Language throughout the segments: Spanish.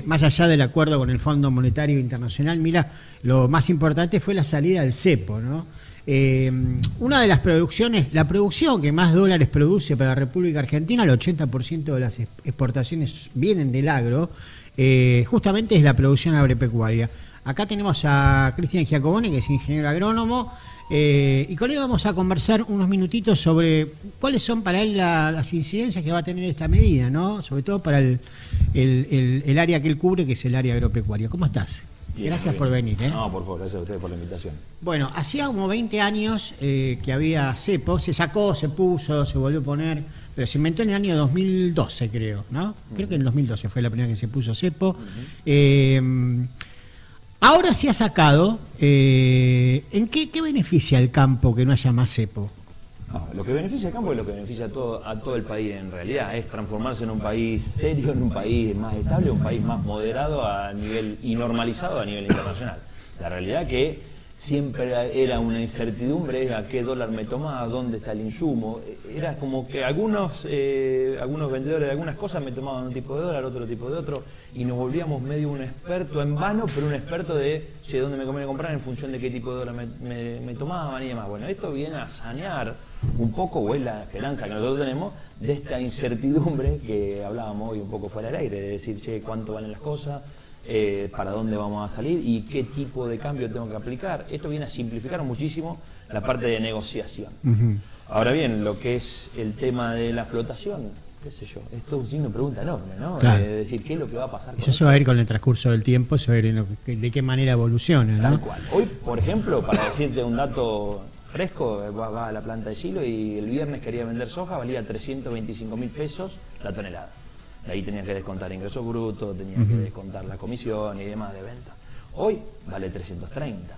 Más allá del acuerdo con el Fondo Monetario Internacional, mira, lo más importante fue la salida del cepo, ¿no? Una de las producciones, la producción que más dólares produce para la República Argentina, el 80% de las exportaciones vienen del agro, justamente es la producción agropecuaria. Acá tenemos a Cristian Giacobone, que es ingeniero agrónomo, y con él vamos a conversar unos minutitos sobre cuáles son para él las incidencias que va a tener esta medida, ¿no? Sobre todo para el área que él cubre, que es el área agropecuaria. ¿Cómo estás? Bien, gracias por venir. No, por favor, gracias a ustedes por la invitación. Bueno, hacía como 20 años que había cepo, se sacó, se puso, se volvió a poner, pero se inventó en el año 2012, creo, ¿no? Creo que en el 2012 fue la primera que se puso cepo. Ahora se ha sacado, ¿en qué beneficia al campo que no haya más cepo? No, lo que beneficia al campo es lo que beneficia a todo el país en realidad, es transformarse en un país serio, en un país más estable, un país más moderado a nivel y normalizado a nivel internacional. La realidad que siempre era una incertidumbre, era qué dólar me tomaba, dónde está el insumo, era como que algunos vendedores de algunas cosas me tomaban un tipo de dólar, otro tipo de otro, y nos volvíamos medio un experto en vano, pero un experto de, che, ¿dónde me conviene comprar en función de qué tipo de dólar me tomaban y demás? Bueno, esto viene a sanear un poco, o es la esperanza que nosotros tenemos, de esta incertidumbre que hablábamos hoy un poco fuera del aire, de decir, che, ¿cuánto valen las cosas? Para dónde vamos a salir y qué tipo de cambio tengo que aplicar. Esto viene a simplificar muchísimo la parte de negociación. Ahora bien, lo que es el tema de la flotación, qué sé yo, esto es un signo de pregunta enorme, ¿no? Claro. De decir, ¿qué es lo que va a pasar? Eso se va a ir con el transcurso del tiempo, se va a ir de qué manera evoluciona, ¿no? Tal cual. Hoy, por ejemplo, para decirte un dato fresco, va a la planta de Silo y el viernes quería vender soja, valía 325.000 pesos la tonelada. Ahí tenías que descontar ingresos brutos, tenías que descontar la comisión y demás de venta. Hoy vale 330.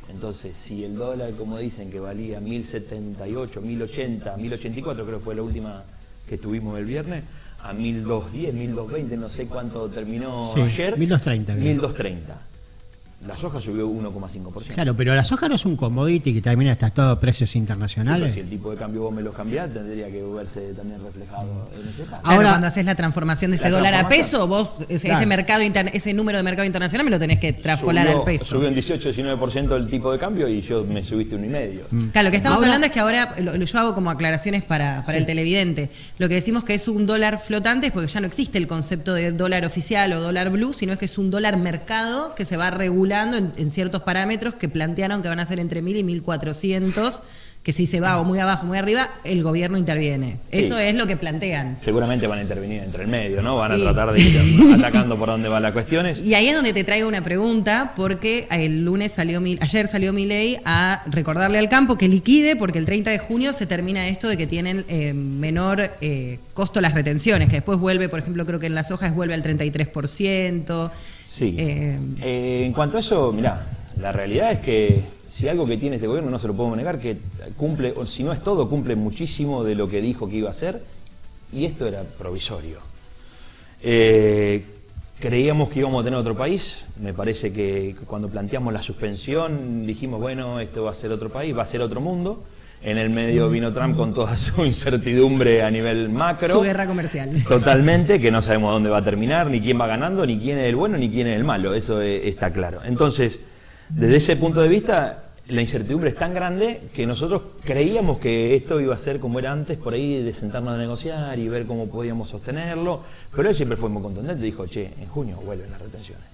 Entonces, si el dólar, como dicen, que valía 1.078, 1.080, 1.084, creo que fue la última que tuvimos el viernes, a 1.210, 1.220, no sé cuánto terminó ayer. 1.230. 1.230. La soja subió 1,5%. Claro, pero la soja no es un commodity que también está todo a precios internacionales. Sí, si el tipo de cambio vos me los cambiás, tendría que verse también reflejado en ese caso. Ahora, cuando haces la transformación de ese dólar a peso, vos ese número de mercado internacional me lo tenés que traspolar al peso. Subió un 18-19% el tipo de cambio y yo me subiste 1,5%. Claro, lo que estamos hablando es que ahora, yo hago como aclaraciones para el televidente. Lo que decimos que es un dólar flotante es porque ya no existe el concepto de dólar oficial o dólar blue, sino es que es un dólar mercado que se va regulando en ciertos parámetros que plantearon que van a ser entre 1.000 y 1.400, que si se va o muy abajo o muy arriba, el gobierno interviene. Sí. Eso es lo que plantean. Seguramente van a intervenir entre el medio, ¿no? Van a tratar de ir atacando por donde van las cuestiones. Y ahí es donde te traigo una pregunta, porque ayer salió Milei a recordarle al campo que liquide, porque el 30 de junio se termina esto de que tienen menor costo las retenciones, que después vuelve, por ejemplo, creo que en las hojas vuelve al 33%. Sí. En cuanto a eso, mirá, la realidad es que si algo que tiene este gobierno, no se lo podemos negar, que cumple, o si no es todo, cumple muchísimo de lo que dijo que iba a hacer, y esto era provisorio. Creíamos que íbamos a tener otro país, me parece que cuando planteamos la suspensión dijimos, bueno, esto va a ser otro país, va a ser otro mundo. En el medio vino Trump con toda su incertidumbre a nivel macro. Su guerra comercial. Totalmente, que no sabemos dónde va a terminar, ni quién va ganando, ni quién es el bueno, ni quién es el malo. Eso está claro. Entonces, desde ese punto de vista, la incertidumbre es tan grande que nosotros creíamos que esto iba a ser como era antes, por ahí de sentarnos a negociar y ver cómo podíamos sostenerlo. Pero él siempre fue muy contundente, dijo, che, en junio vuelven las retenciones.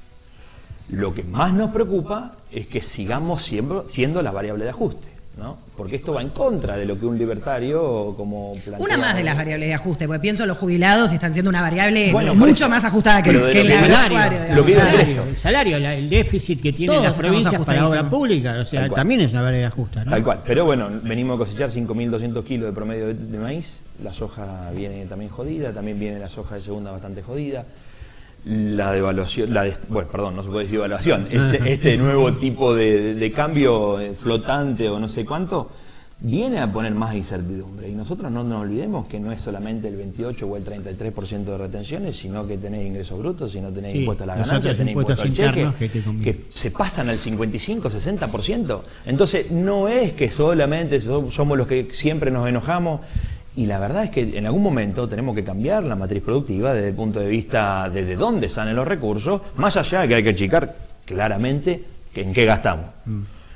Lo que más nos preocupa es que sigamos siendo la variable de ajuste, ¿no? Porque esto va en contra de lo que un libertario como plantea. Una más de las variables de ajuste, porque pienso los jubilados y están siendo una variable mucho más ajustada que el salario. El salario, el déficit que tienen las provincias para obra pública, o sea, también es una variable de ajuste, ¿no? Tal cual, pero bueno, venimos a cosechar 5.200 kilos de promedio de maíz, la soja viene también jodida, también viene la soja de segunda bastante jodida. La devaluación, bueno, perdón, no se puede decir devaluación, este nuevo tipo de cambio flotante o no sé cuánto, viene a poner más incertidumbre. Y nosotros no nos olvidemos que no es solamente el 28 o el 33% de retenciones, sino que tenés ingresos brutos, sino tenés impuestos a la ganancia, tenés impuestos al cheque, que se pasan al 55, 60%. Entonces, no es que solamente somos los que siempre nos enojamos. Y la verdad es que en algún momento tenemos que cambiar la matriz productiva desde el punto de vista de dónde salen los recursos, más allá de que hay que achicar claramente en qué gastamos.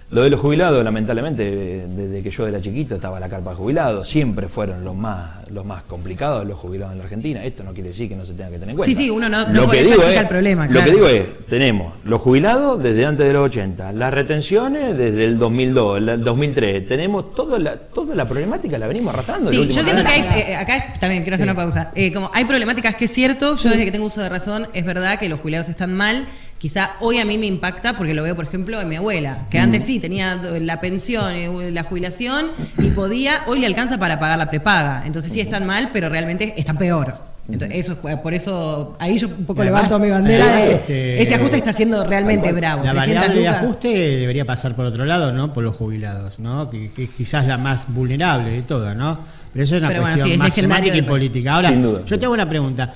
Lo de los jubilados, lamentablemente, desde que yo era chiquito estaba la carpa de jubilados, siempre fueron los más complicados los jubilados en la Argentina. Esto no quiere decir que no se tenga que tener en cuenta. Sí, uno no por eso achica el problema. Lo que digo es, tenemos los jubilados desde antes de los 80, las retenciones desde el 2002, el 2003, tenemos toda la problemática, la venimos arrastrando. Sí, yo siento que hay, acá también quiero hacer una pausa, como hay problemáticas que es cierto, yo desde que tengo uso de razón, es verdad que los jubilados están mal. Quizá hoy a mí me impacta porque lo veo, por ejemplo, en mi abuela, que antes sí tenía la pensión, la jubilación y podía, hoy le alcanza para pagar la prepaga. Entonces sí están mal, pero realmente están peor. Entonces, eso es, por eso ahí yo un poco levanto mi bandera. Ese ajuste está siendo realmente bravo. La variable de ajuste debería pasar por otro lado, ¿no? Por los jubilados, ¿no? Que quizás la más vulnerable de todas, ¿no? Pero eso es una cuestión más semántica y política. Ahora, yo te hago una pregunta.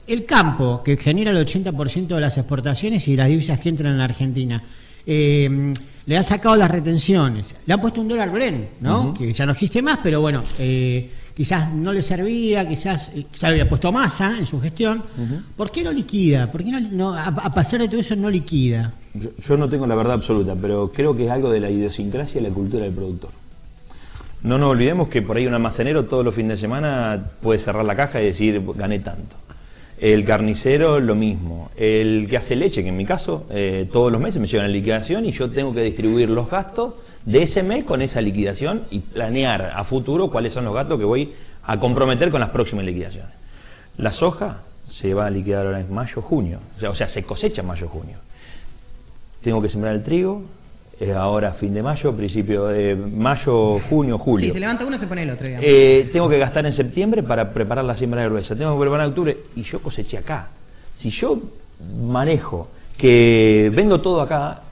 El campo, que genera el 80% de las exportaciones y las divisas que entran en la Argentina, le ha sacado las retenciones, le ha puesto un dólar Blend, ¿no? Que ya no existe más, pero bueno, quizás no le servía, quizás ya le había puesto masa en su gestión. ¿Por qué no liquida? ¿Por qué no a pesar de todo eso no liquida? Yo no tengo la verdad absoluta, pero creo que es algo de la idiosincrasia y la cultura del productor. No nos olvidemos que por ahí un almacenero todos los fines de semana puede cerrar la caja y decir gané tanto. El carnicero lo mismo, el que hace leche, que en mi caso todos los meses me llevan la liquidación y yo tengo que distribuir los gastos de ese mes con esa liquidación y planear a futuro cuáles son los gastos que voy a comprometer con las próximas liquidaciones. La soja se va a liquidar ahora en mayo, junio, o sea se cosecha en mayo, junio. Tengo que sembrar el trigo, ahora fin de mayo, principio de mayo, junio, julio. Sí, se levanta uno, se pone el otro, digamos. Tengo que gastar en septiembre para preparar la siembra de gruesa. Tengo que preparar en octubre y yo coseché acá. Si yo manejo que vendo todo acá,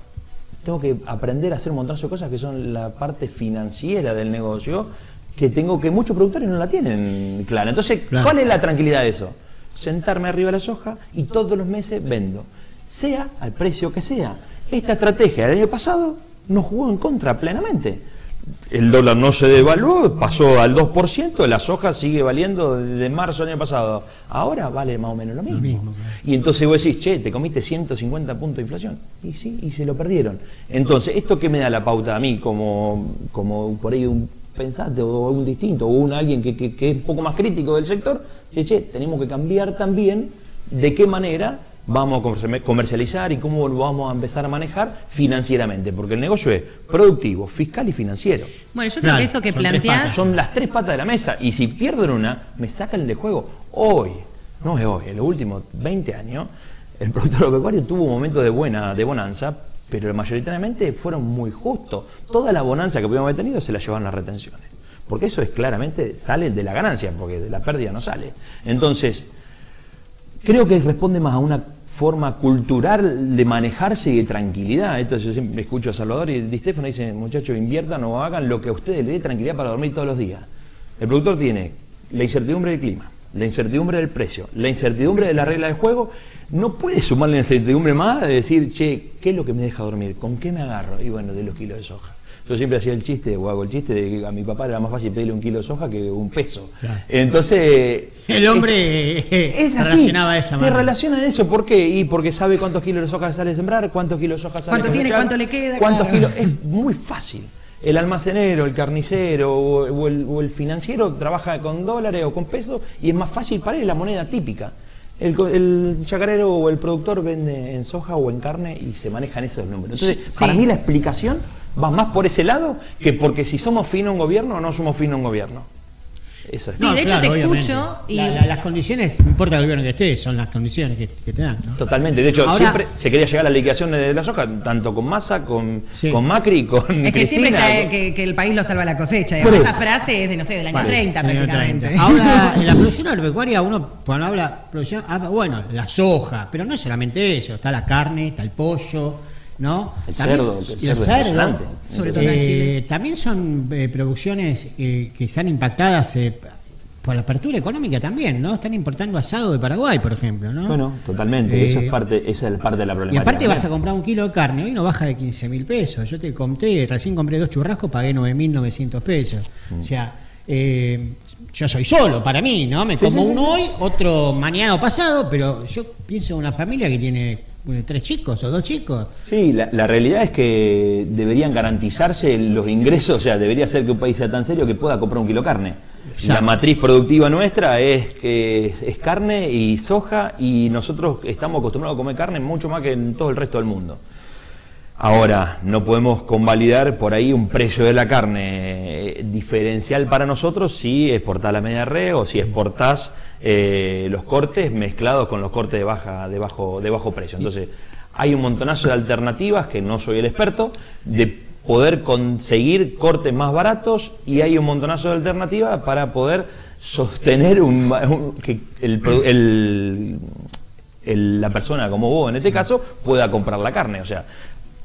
tengo que aprender a hacer un montón de cosas que son la parte financiera del negocio, que muchos productores no la tienen clara. Entonces, ¿cuál es la tranquilidad de eso? Sentarme arriba de la soja y todos los meses vendo, sea al precio que sea. Esta estrategia del año pasado nos jugó en contra plenamente. El dólar no se devaluó, pasó al 2%, la soja sigue valiendo desde marzo del año pasado. Ahora vale más o menos lo mismo. Y entonces vos decís, che, te comiste 150 puntos de inflación. Y sí, y se lo perdieron. Entonces, ¿esto qué me da la pauta a mí como por ahí un pensante o un distinto o alguien que es un poco más crítico del sector? De che, tenemos que cambiar también de qué manera vamos a comercializar y cómo lo vamos a empezar a manejar financieramente, porque el negocio es productivo, fiscal y financiero. Bueno, yo creo que eso que planteás son las tres patas de la mesa, y si pierden una, me sacan el de juego. Hoy, no es hoy, en los últimos 20 años, el productor agropecuario tuvo un momento de bonanza, pero mayoritariamente fueron muy justos. Toda la bonanza que pudimos haber tenido se la llevaron las retenciones, porque eso es claramente, sale de la ganancia, porque de la pérdida no sale. Entonces, creo que responde más a una forma cultural de manejarse y de tranquilidad. Esto yo siempre escucho a Salvador y Di Stefano dice, muchachos, inviertan o hagan lo que a ustedes les dé tranquilidad para dormir todos los días. El productor tiene la incertidumbre del clima, la incertidumbre del precio, la incertidumbre de la regla del juego. No puede sumarle la incertidumbre más de decir, che, ¿qué es lo que me deja dormir? ¿Con qué me agarro? Y bueno, de los kilos de soja. Yo siempre hacía el chiste, o hago el chiste de que a mi papá era más fácil pedirle un kilo de soja que un peso. Claro. Entonces... El hombre es así, relacionaba de esa manera. Se relaciona en eso. ¿Por qué? Y porque sabe cuántos kilos de soja sale de sembrar, cuántos kilos de soja sale de ¿cuánto tiene, cuánto le queda? ¿Cuántos kilos? Es muy fácil. El almacenero, el carnicero o el financiero trabaja con dólares o con pesos y es más fácil para él la moneda típica. El chacarero o el productor vende en soja o en carne y se manejan esos números. Entonces, para mí la explicación va más por ese lado que porque si somos fino un gobierno o no somos fino un gobierno. Eso es. Sí, de hecho, claro, te escucho y... las condiciones, no importa el gobierno que esté, son las condiciones que te dan, ¿no? Totalmente. De hecho, ahora, siempre se quería llegar a la liquidación de la soja, tanto con Massa, con Macri, con es que Cristina, siempre está que el país lo salva la cosecha. Esa frase es de, no sé, del año 30 prácticamente. 30. Ahora, en la producción agropecuaria, uno cuando habla producción, bueno, la soja, pero no es solamente eso, está la carne, está el pollo, ¿no? El cerdo sobre todo también son producciones que están impactadas por la apertura económica también, ¿no? Están importando asado de Paraguay, por ejemplo, ¿no? Bueno, totalmente, esa es parte de la problemática. Y aparte vas a comprar un kilo de carne, hoy no baja de 15.000 pesos. Yo te conté, recién compré 2 churrascos, pagué 9.900 pesos. O sea, yo soy solo para mí, ¿no? Me como uno hoy, otro mañana o pasado, pero yo pienso en una familia que tiene 3 chicos o 2 chicos. Sí, la realidad es que deberían garantizarse los ingresos, o sea, debería ser que un país sea tan serio que pueda comprar un kilo de carne. Exacto. La matriz productiva nuestra es carne y soja, y nosotros estamos acostumbrados a comer carne mucho más que en todo el resto del mundo. Ahora, no podemos convalidar por ahí un precio de la carne diferencial para nosotros si exportás la media res o si exportás los cortes mezclados con los cortes de bajo precio. Entonces, hay un montonazo de alternativas, que no soy el experto, de poder conseguir cortes más baratos, y hay un montonazo de alternativas para poder sostener que la persona como vos, en este caso, pueda comprar la carne. O sea,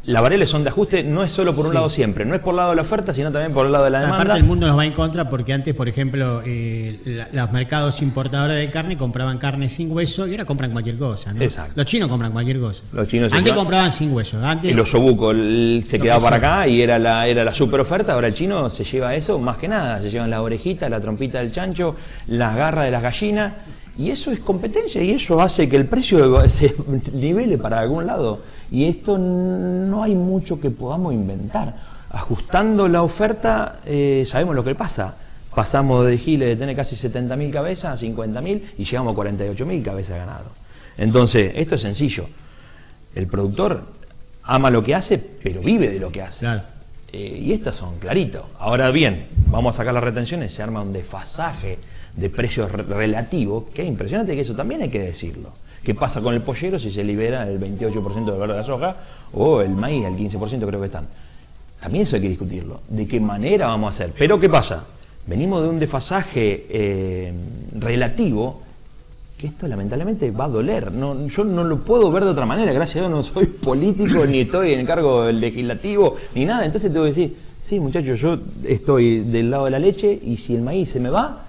las variables son de ajuste, no es solo por un lado siempre, no es por el lado de la oferta, sino también por el lado de la demanda. Aparte, el mundo nos va en contra, porque antes, por ejemplo, los mercados importadores de carne compraban carne sin hueso y ahora compran cualquier cosa, ¿no? Exacto. Los chinos compran cualquier cosa. Los chinos antes compraban sin hueso. Antes, el osobuco se quedaba para acá y era la super oferta. Ahora el chino se lleva eso más que nada, se llevan las orejitas, la trompita del chancho, las garras de las gallinas, y eso es competencia, y eso hace que el precio se nivele para algún lado. Y esto no hay mucho que podamos inventar. Ajustando la oferta, sabemos lo que pasa. Pasamos de Giles de tener casi 70.000 cabezas a 50.000 y llegamos a 48.000 cabezas de ganado. Entonces, esto es sencillo. El productor ama lo que hace, pero vive de lo que hace. Claro. Y estas son claritos. Ahora bien, vamos a sacar las retenciones, se arma un desfasaje de precios relativos, que es impresionante, que eso también hay que decirlo. ¿Qué pasa con el pollero si se libera el 28% del valor de la soja, o el maíz, el 15% creo que están? También eso hay que discutirlo. ¿De qué manera vamos a hacer? Pero ¿qué pasa? Venimos de un desfasaje relativo, que esto lamentablemente va a doler. Yo no lo puedo ver de otra manera. Gracias a Dios no soy político, ni estoy en el cargo legislativo, ni nada. Entonces tengo que decir, sí, muchachos, yo estoy del lado de la leche, y si el maíz se me va,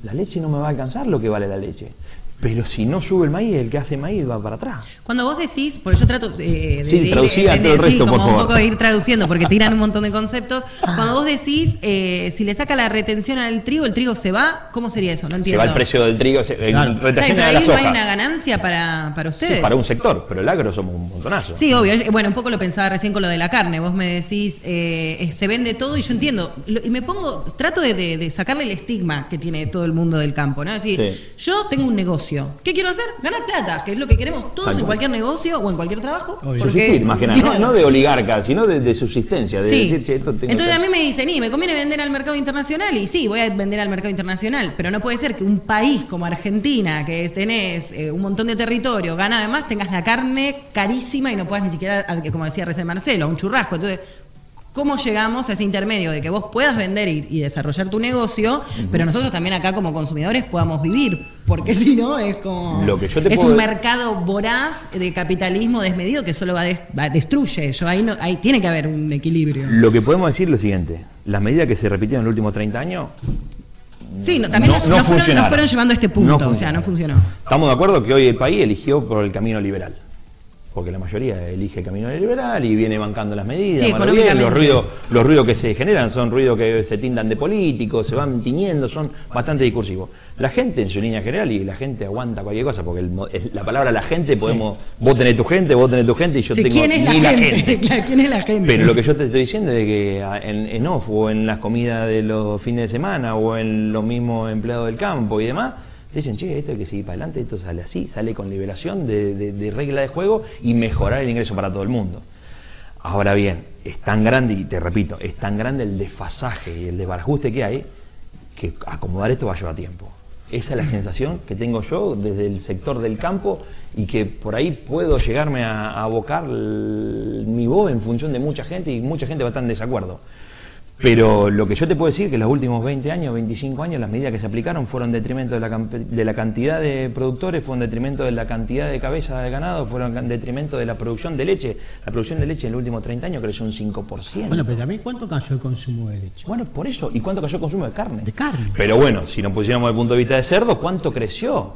la leche no me va a alcanzar lo que vale la leche. Pero si no sube el maíz, el que hace maíz va para atrás. Cuando vos decís, porque yo trato de traducir todo el resto, por favor. Un poco de ir traduciendo, porque tiran un montón de conceptos. Cuando vos decís, si le saca la retención al trigo, el trigo se va, ¿cómo sería eso? No entiendo. Se va el precio del trigo, claro. Retención de la soja. soja. ¿No hay una ganancia para ustedes? Sí, para un sector, pero el agro somos un montonazo. Sí, obvio. Bueno, un poco lo pensaba recién con lo de la carne. Vos me decís, se vende todo, y yo entiendo. Y me trato de sacarle el estigma que tiene todo el mundo del campo, ¿no? Es decir, yo tengo un negocio. ¿Qué quiero hacer? Ganar plata, que es lo que queremos todos en cualquier negocio o en cualquier trabajo. Subsistir, más que nada, no de oligarca, sino de subsistencia, de decir, che, esto tengo. Entonces a mí me dicen, me conviene vender al mercado internacional, y sí, voy a vender al mercado internacional, pero no puede ser que un país como Argentina, que tenés un montón de territorio, gana, además tengas la carne carísima y no puedas ni siquiera, como decía recién Marcelo, un churrasco. Entonces, ¿cómo llegamos a ese intermedio de que vos puedas vender y desarrollar tu negocio, pero nosotros también acá como consumidores podamos vivir? Porque si no, es como... un mercado voraz de capitalismo desmedido que solo destruye. Ahí tiene que haber un equilibrio. Lo que podemos decir es lo siguiente. Las medidas que se repitieron en los últimos 30 años... Sí, también nos fueron llevando a este punto. No funcionó. Estamos de acuerdo que hoy el país eligió por el camino liberal. Porque la mayoría elige el camino liberal y viene bancando las medidas. Sí, los ruidos que se generan son ruidos que se tindan de políticos, se van tiñendo, son bastante discursivos. La gente en su línea general, y la gente aguanta cualquier cosa, porque la palabra la gente, podemos, vos tenés tu gente, y yo tengo ¿quién es ni la gente? ¿Quién es la gente? Pero lo que yo te estoy diciendo es que en off, o en las comidas de los fines de semana, o en los mismos empleados del campo y demás, dicen, che, esto hay que seguir para adelante, esto sale así, sale con liberación de regla de juego y mejorar el ingreso para todo el mundo. Ahora bien, es tan grande, y te repito, es tan grande el desfasaje y el desbarajuste que hay, que acomodar esto va a llevar tiempo. Esa es la sensación que tengo yo desde el sector del campo, y que por ahí puedo llegarme a abocar mi voz en función de mucha gente, y mucha gente va a estar en desacuerdo. Pero lo que yo te puedo decir es que los últimos 20 años, 25 años, las medidas que se aplicaron fueron en detrimento de la cantidad de productores, fueron en detrimento de la cantidad de cabezas de ganado, fueron en detrimento de la producción de leche. La producción de leche en los últimos 30 años creció un 5%. Bueno, pero también, ¿cuánto cayó el consumo de leche? Bueno, por eso. ¿Y cuánto cayó el consumo de carne? De carne. Pero bueno, si nos pusiéramos desde el punto de vista de cerdo, ¿cuánto creció?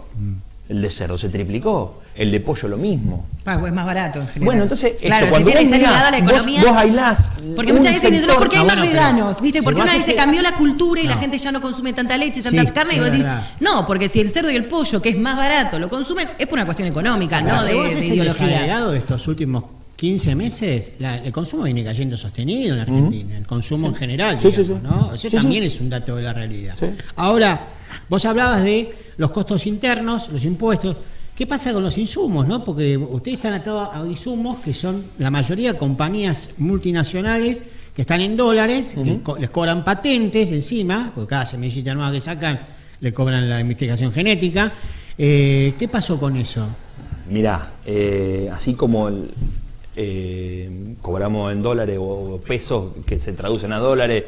El de cerdo se triplicó. El de pollo lo mismo. Es más barato en general. Bueno, entonces, claro, cuando está ligada la economía. vos aislás. Porque muchas veces dicen, no, porque hay más veganos, ¿viste? Si Porque una vez se cambió la cultura y la No. gente ya no consume tanta leche, tanta carne, y vos decís, no, porque si el cerdo y el pollo, que es más barato, lo consumen, es por una cuestión económica, no de ideología. El desagregado de estos últimos 15 meses, el consumo viene cayendo sostenido en Argentina, el consumo en general, digamos, ¿no? Eso también es un dato de la realidad. Sí. Ahora, vos hablabas de los costos internos, los impuestos. ¿Qué pasa con los insumos, no? Porque ustedes están atados a insumos que son la mayoría compañías multinacionales que están en dólares, que les cobran patentes encima, porque cada semillita nueva que sacan le cobran la investigación genética. ¿Qué pasó con eso? Mirá, así como cobramos en dólares o pesos que se traducen a dólares,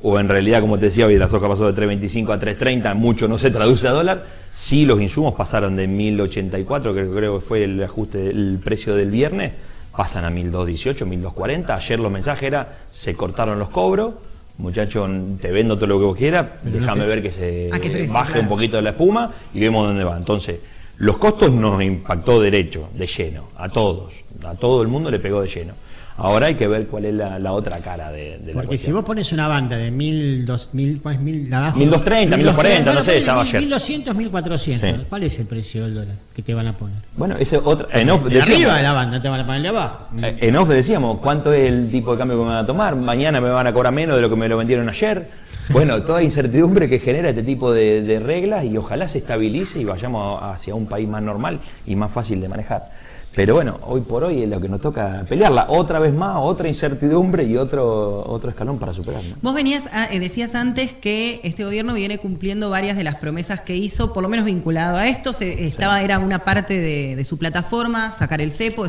o en realidad, como te decía, hoy la soja pasó de 3.25 a 3.30, mucho no se traduce a dólar. Sí, los insumos pasaron de 1.084, que creo que fue el ajuste, el precio del viernes, pasan a 1.218, 1.240. Ayer los mensajes era, se cortaron los cobros, muchacho, te vendo todo lo que vos quieras, déjame ver que se baje un poquito de la espuma y vemos dónde va. Entonces, los costos nos impactó derecho, de lleno, a todos, a todo el mundo le pegó de lleno. Ahora hay que ver cuál es la otra cara de la Porque cuestión. si vos pones una banda de 1.000, 2.000, ¿cuál es 1.000? Abajo, 1.230, 1.240, no sé, estaba ayer. 1.200, 1.400. Sí. ¿Cuál es el precio del dólar que te van a poner? Bueno, ese otro, en off De arriba de la banda, te van a poner de abajo. En off decíamos, ¿cuánto es el tipo de cambio que me van a tomar? Mañana me van a cobrar menos de lo que me lo vendieron ayer. Bueno, toda incertidumbre que genera este tipo de reglas, y ojalá se estabilice y vayamos hacia un país más normal y más fácil de manejar. Pero bueno, hoy por hoy es lo que nos toca pelearla. Otra vez más, otra incertidumbre y otro escalón para superar, ¿no? Vos decías antes que este gobierno viene cumpliendo varias de las promesas que hizo, por lo menos vinculado a esto. Era una parte de su plataforma, sacar el cepo,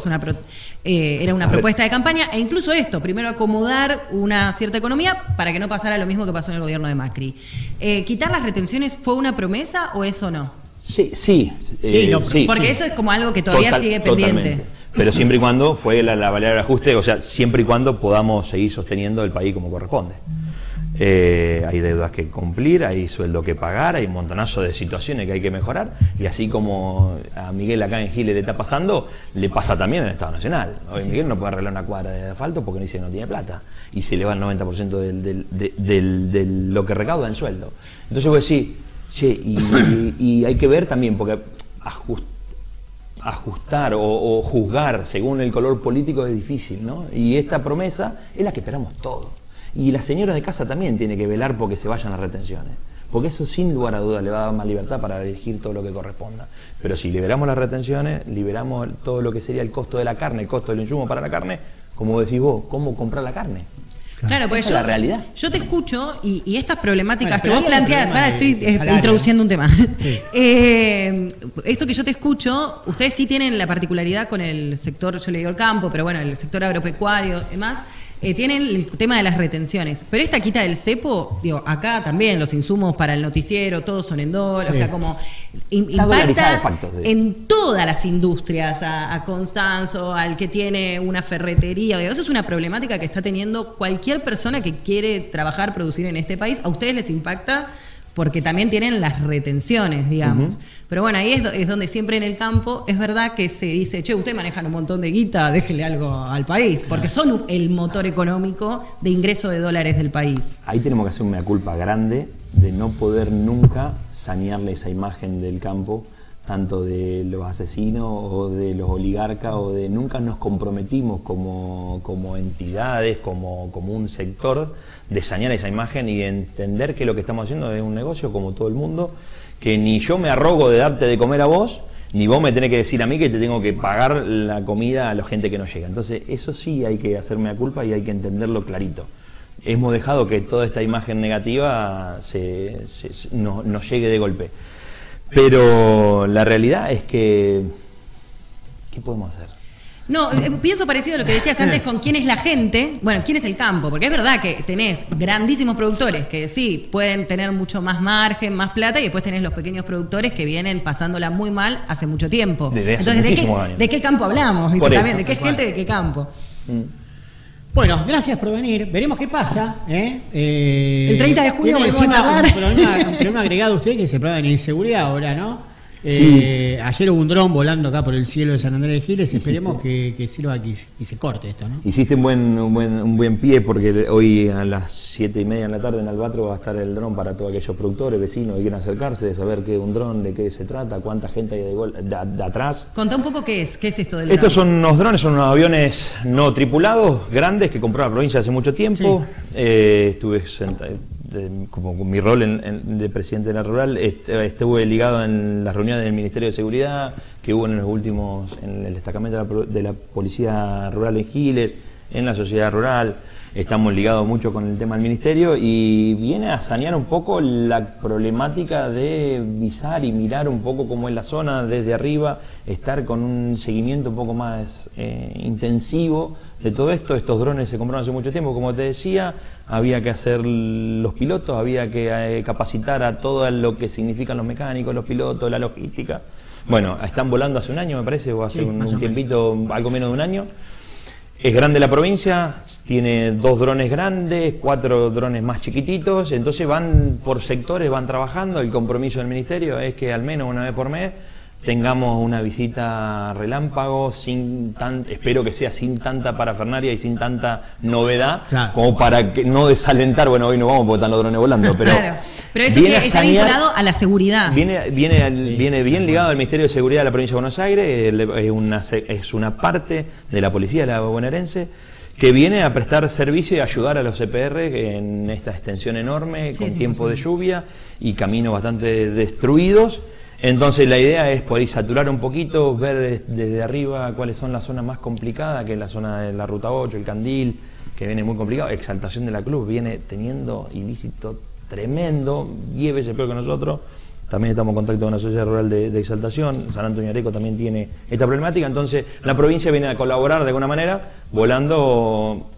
era una propuesta de campaña, e incluso esto, primero acomodar una cierta economía para que no pasara lo mismo que pasó en el gobierno de Macri. ¿Quitar las retenciones fue una promesa o eso no? Sí. Porque eso es como algo que todavía sigue pendiente. Totalmente. Pero siempre y cuando fue la variable de ajuste, o sea, siempre y cuando podamos seguir sosteniendo el país como corresponde. Hay deudas que cumplir, hay sueldo que pagar, hay un montonazo de situaciones que hay que mejorar, y así como a Miguel acá en Giles le está pasando, le pasa también en el Estado Nacional. Hoy Miguel no puede arreglar una cuadra de asfalto porque dice que no tiene plata, y se le va el 90% de lo que recauda en sueldo. Entonces vos decís, che, y hay que ver también, porque ajustar o juzgar según el color político es difícil, ¿no? Y esta promesa es la que esperamos todos. Y la señora de casa también tiene que velar porque se vayan las retenciones. Porque eso sin lugar a dudas le va a dar más libertad para elegir todo lo que corresponda. Pero si liberamos las retenciones, liberamos todo lo que sería el costo de la carne, el costo del insumo para la carne, como decís vos, ¿cómo comprar la carne? Claro, pues esa es la realidad. Yo te escucho y estas problemáticas que pero vos ahí hay planteás, problema estoy de salario. introduciendo un tema. Sí. Esto que yo te escucho, ustedes sí tienen la particularidad con el sector, yo le digo el campo, pero bueno, el sector agropecuario y demás, tienen el tema de las retenciones. Pero esta quita del cepo, digo, acá también los insumos para el noticiero, todos son en dólar, Sí. o sea, como dolarizado impacta factos, en todas las industrias, a Constanzo, al que tiene una ferretería. Digo, eso es una problemática que está teniendo cualquier persona que quiere trabajar, producir en este país. A ustedes les impacta porque también tienen las retenciones, digamos. Pero bueno, ahí es donde siempre en el campo es verdad que se dice, che, ustedes manejan un montón de guita, déjenle algo al país, porque son el motor económico de ingreso de dólares del país. Ahí tenemos que hacer una culpa grande de no poder nunca sanearle esa imagen del campo, tanto de los asesinos o de los oligarcas, o de nunca nos comprometimos como entidades, como un sector, de sanear esa imagen y entender que lo que estamos haciendo es un negocio como todo el mundo, que ni yo me arrogo de darte de comer a vos, ni vos me tenés que decir a mí que te tengo que pagar la comida a la gente que no llega. Entonces eso sí hay que hacerme la culpa y hay que entenderlo clarito. Hemos dejado que toda esta imagen negativa nos llegue de golpe. Pero la realidad es que, ¿qué podemos hacer? No, pienso parecido a lo que decías antes con quién es la gente, bueno, quién es el campo, porque es verdad que tenés grandísimos productores que sí, pueden tener mucho más margen, más plata, y después tenés los pequeños productores que vienen pasándola muy mal hace mucho tiempo. Desde hace Entonces, muchísimos años. ¿de qué campo hablamos? Por También, eso, ¿de qué tal gente, cual. de qué campo? Bueno, gracias por venir. Veremos qué pasa. El 30 de junio tiene volvemos a encima charlar. un problema agregado usted, que es el problema de la inseguridad ahora, ¿no? Sí. Ayer hubo un dron volando acá por el cielo de San Andrés de Giles. Esperemos que sirva aquí y se corte esto, ¿no? Hiciste un buen pie porque hoy a las 7:30 de la tarde en Albatro va a estar el dron para todos aquellos productores, vecinos que quieran acercarse, de saber qué es un dron, de qué se trata, cuánta gente hay de atrás. Contá un poco qué es esto del Estos dron. son unos drones, son unos aviones no tripulados, grandes, que compró la provincia hace mucho tiempo. Sí. Estuve como con mi rol de presidente de la rural, estuve ligado en las reuniones del Ministerio de Seguridad que hubo en el destacamento de la Policía Rural en Giles, en la sociedad rural. Estamos ligados mucho con el tema del ministerio y viene a sanear un poco la problemática de visar y mirar un poco cómo es la zona desde arriba, estar con un seguimiento un poco más intensivo de todo esto. Estos drones se compraron hace mucho tiempo, como te decía, había que hacer los pilotos, había que capacitar a todo lo que significan los mecánicos, los pilotos, la logística. Bueno, están volando hace un año, me parece, o hace un tiempito, algo menos de un año. Es grande la provincia, tiene 2 drones grandes, 4 drones más chiquititos, entonces van por sectores, van trabajando. El compromiso del ministerio es que al menos una vez por mes tengamos una visita relámpago, espero que sea sin tanta parafernalia y sin tanta novedad, claro, como para que no desalentar. Bueno, hoy no vamos porque están los drones volando, pero, claro, pero eso que está vinculado a la seguridad. Viene bien ligado al Ministerio de Seguridad de la Provincia de Buenos Aires, es una parte de la policía de la bonaerense que viene a prestar servicio y ayudar a los CPR en esta extensión enorme, con tiempo de lluvia y caminos bastante destruidos. Entonces la idea es por ahí saturar un poquito, ver desde arriba cuáles son las zonas más complicadas, que es la zona de la Ruta 8, el Candil, que viene muy complicado. Exaltación de la Cruz viene teniendo ilícito tremendo, 10 veces peor que nosotros. También estamos en contacto con la sociedad rural de Exaltación. San Antonio Areco también tiene esta problemática. Entonces la provincia viene a colaborar de alguna manera, volando.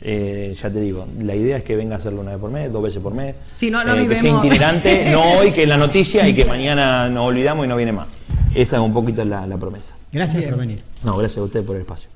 Ya te digo, la idea es que venga a hacerlo una vez por mes, 2 veces por mes, sí, que sea itinerante, no hoy, que es la noticia, y que mañana nos olvidamos y no viene más. Esa es un poquito la promesa. Gracias por venir. No, gracias a usted por el espacio.